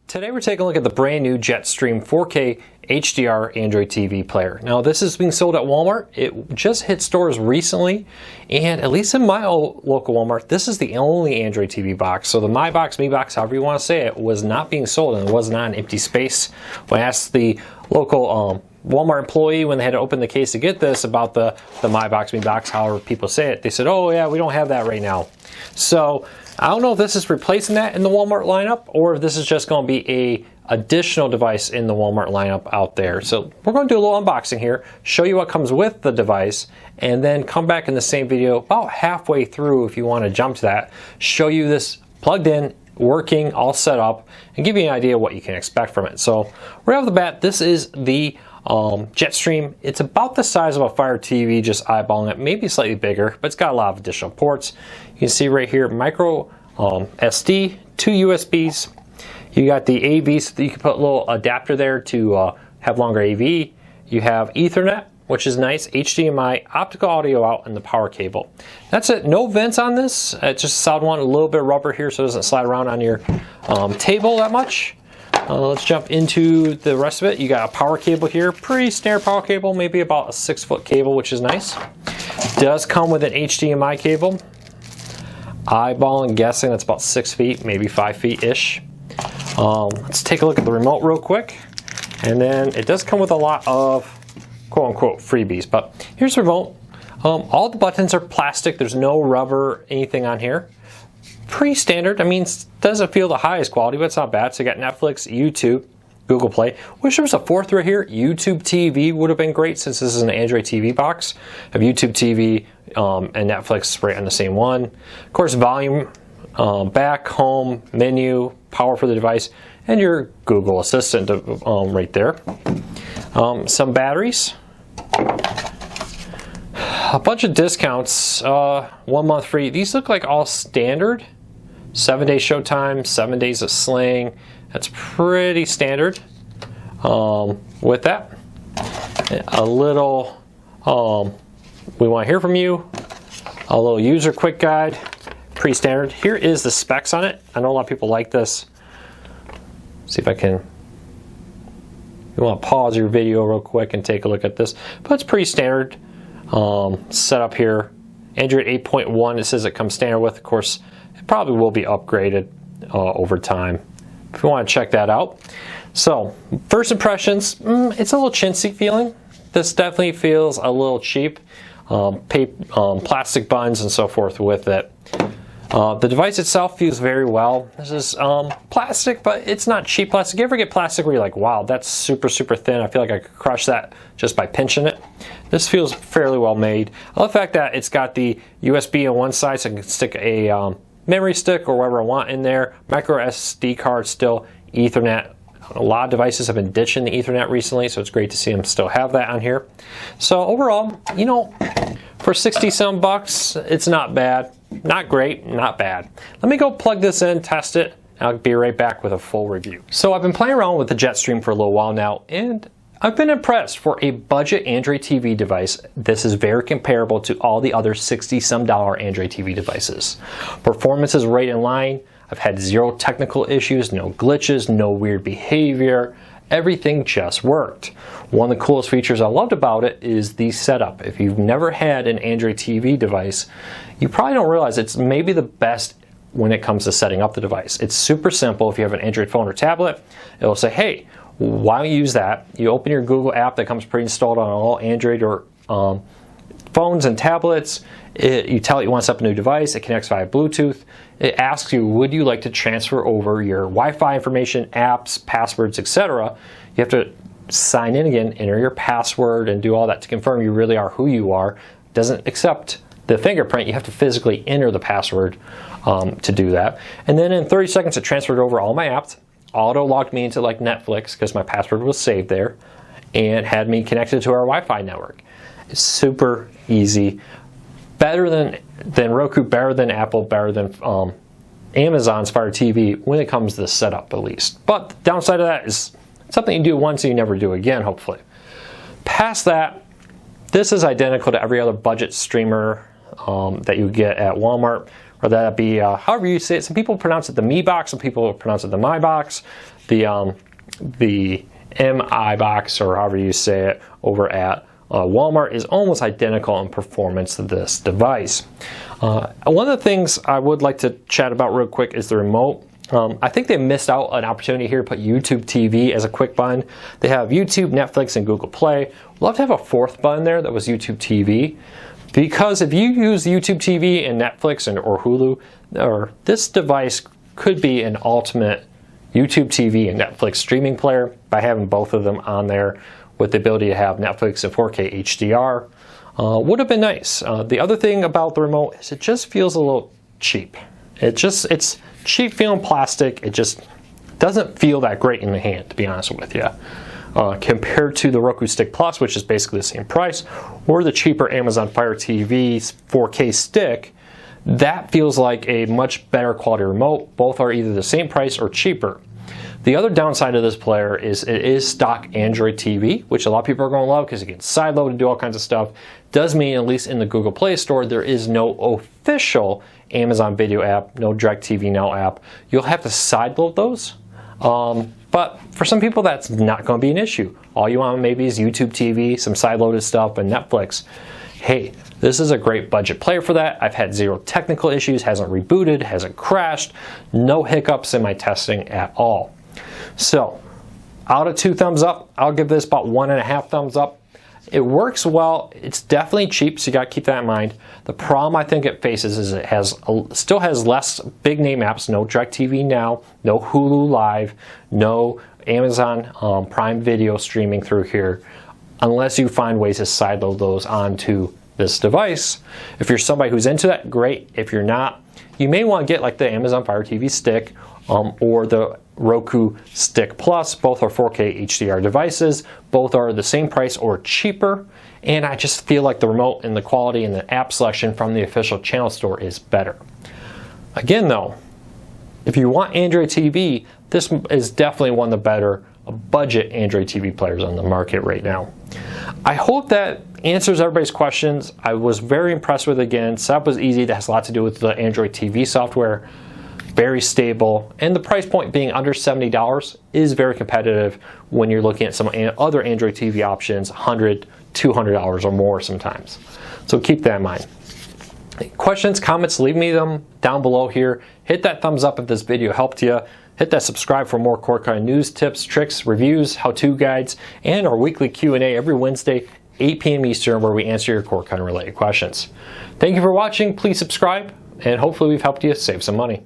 Today we're taking a look at the brand new Jetstream 4K HDR Android TV player. Now this is being sold at Walmart. It just hit stores recently, and at least in my local Walmart, this is the only Android TV box. So the My Box, Me Box, however you want to say it, was not being sold, and it was not an empty space. When I asked the local Walmart employee when they had to open the case to get this about the My Box, Me Box, however people say it, they said, oh yeah, we don't have that right now. So I don't know if this is replacing that in the Walmart lineup or if this is just going to be a additional device in the Walmart lineup out there. So we're going to do a little unboxing here, show you what comes with the device, and then come back in the same video about halfway through if you want to jump to that, show you this plugged in, working, all set up, and give you an idea what you can expect from it. So right off the bat, this is the Jetstream. It's about the size of a Fire TV, just eyeballing it, maybe slightly bigger, but it's got a lot of additional ports. You can see right here, micro SD, two USBs. You got the AV, so that you can put a little adapter there to have longer AV. You have Ethernet, which is nice, HDMI, optical audio out, and the power cable. That's it. No vents on this. It's just a solid one, a little bit of rubber here so it doesn't slide around on your table that much. Let's jump into the rest of it. You got a power cable here, pretty standard power cable, maybe about a 6-foot cable, which is nice. Does come with an HDMI cable. Eyeballing, guessing that's about 6 feet, maybe 5 feet-ish. Let's take a look at the remote real quick. And then it does come with a lot of quote-unquote freebies. But here's the remote. All the buttons are plastic. There's no rubber, anything on here. Pretty standard. I mean, it doesn't feel the highest quality, but it's not bad. So you got Netflix, YouTube, Google Play. Wish there was a fourth right here. YouTube TV would have been great since this is an Android TV box. Have YouTube TV and Netflix right on the same one. Of course, volume, back, home, menu, power for the device, and your Google Assistant right there. Some batteries. A bunch of discounts. 1 month free. These look like all standard. 7-day showtime, 7 days of sling. That's pretty standard. With that, a little we want to hear from you. A little user quick guide, pretty standard. Here is the specs on it. I know a lot of people like this. See if I can. You want to pause your video real quick and take a look at this, but it's pretty standard setup here. Android 8.1. It says it comes standard with. Of course, it probably will be upgraded over time. If you want to check that out. So, first impressions, it's a little chintzy feeling. This definitely feels a little cheap. Plastic buttons and so forth with it. The device itself feels very well. This is plastic, but it's not cheap plastic. You ever get plastic where you're like, wow, that's super, super thin. I feel like I could crush that just by pinching it. This feels fairly well made. I love the fact that it's got the USB on one side, so I can stick a memory stick or whatever I want in there. Micro SD card still, Ethernet. A lot of devices have been ditching the Ethernet recently, so it's great to see them still have that on here. So overall, you know, for 60-some bucks, it's not bad. Not great, not bad. Let me go plug this in, test it, and I'll be right back with a full review. So I've been playing around with the Jetstream for a little while now, and I've been impressed. For a budget Android TV device, this is very comparable to all the other $60-some Android TV devices. Performance is right in line. I've had zero technical issues, no glitches, no weird behavior. Everything just worked. One of the coolest features I loved about it is the setup. If you've never had an Android TV device, you probably don't realize it's maybe the best when it comes to setting up the device. It's super simple. If you have an Android phone or tablet, it'll say, hey, why don't you use that? You open your Google app that comes pre-installed on all Android or phones and tablets. You tell it you want to set up a new device. It connects via Bluetooth. It asks you, would you like to transfer over your Wi-Fi information, apps, passwords, etc. You have to sign in again, enter your password, and do all that to confirm you really are who you are. It doesn't accept the fingerprint. You have to physically enter the password to do that. And then in 30 seconds, it transferred over all my apps. Auto logged me into like Netflix because my password was saved there, and had me connected to our Wi-Fi network. It's super easy. Better than Roku, better than Apple, better than Amazon's Fire TV when it comes to the setup at least. But the downside of that is something you do once and you never do again, hopefully. Past that, this is identical to every other budget streamer that you get at Walmart, or that be however you say it. Some people pronounce it the Me Box, some people pronounce it the My Box. the MI box, or however you say it, over at Walmart is almost identical in performance to this device. One of the things I would like to chat about real quick is the remote. I think they missed out an opportunity here to put YouTube TV as a quick button. They have YouTube, Netflix, and Google Play. We'd love to have a fourth button there that was YouTube TV. Because if you use YouTube TV and Netflix or Hulu, this device could be an ultimate YouTube TV and Netflix streaming player by having both of them on there with the ability to have Netflix and 4K HDR. Would have been nice. The other thing about the remote is it just feels a little cheap. It's cheap feeling plastic. It just doesn't feel that great in the hand, to be honest with you. Compared to the Roku Stick Plus, which is basically the same price, or the cheaper Amazon Fire TV 4K stick, that feels like a much better quality remote. Both are either the same price or cheaper. The other downside of this player is it is stock Android TV, which a lot of people are going to love because it gets sideloaded and do all kinds of stuff. Does mean, at least in the Google Play Store, there is no official Amazon Video app, no DirecTV Now app. You'll have to sideload those. But for some people, that's not going to be an issue. All you want maybe is YouTube TV, some sideloaded stuff, and Netflix. Hey, this is a great budget player for that. I've had zero technical issues, hasn't rebooted, hasn't crashed, no hiccups in my testing at all. So, out of 2 thumbs up, I'll give this about 1.5 thumbs up. It works well. It's definitely cheap, so you got to keep that in mind. The problem I think it faces is it still has less big name apps. No DirecTV Now, no Hulu Live, no Amazon Prime Video streaming through here, unless you find ways to sideload those onto this device. If you're somebody who's into that, great. If you're not, you may want to get like the Amazon Fire TV Stick or the Roku Stick Plus. Both are 4K HDR devices. Both are the same price or cheaper. And I just feel like the remote and the quality and the app selection from the official channel store is better. Again though, if you want Android TV, this is definitely one of the better budget Android TV players on the market right now. I hope that answers everybody's questions. I was very impressed with it again. Setup was easy. That has a lot to do with the Android TV software. Very stable, and the price point being under $70 is very competitive when you're looking at some other Android TV options, $100, $200 or more sometimes. So keep that in mind. Questions, comments, leave me them down below here. Hit that thumbs up if this video helped you. Hit that subscribe for more cord cutting news, tips, tricks, reviews, how-to guides, and our weekly Q&A every Wednesday, 8 p.m. Eastern, where we answer your cord cutting related questions. Thank you for watching. Please subscribe, and hopefully we've helped you save some money.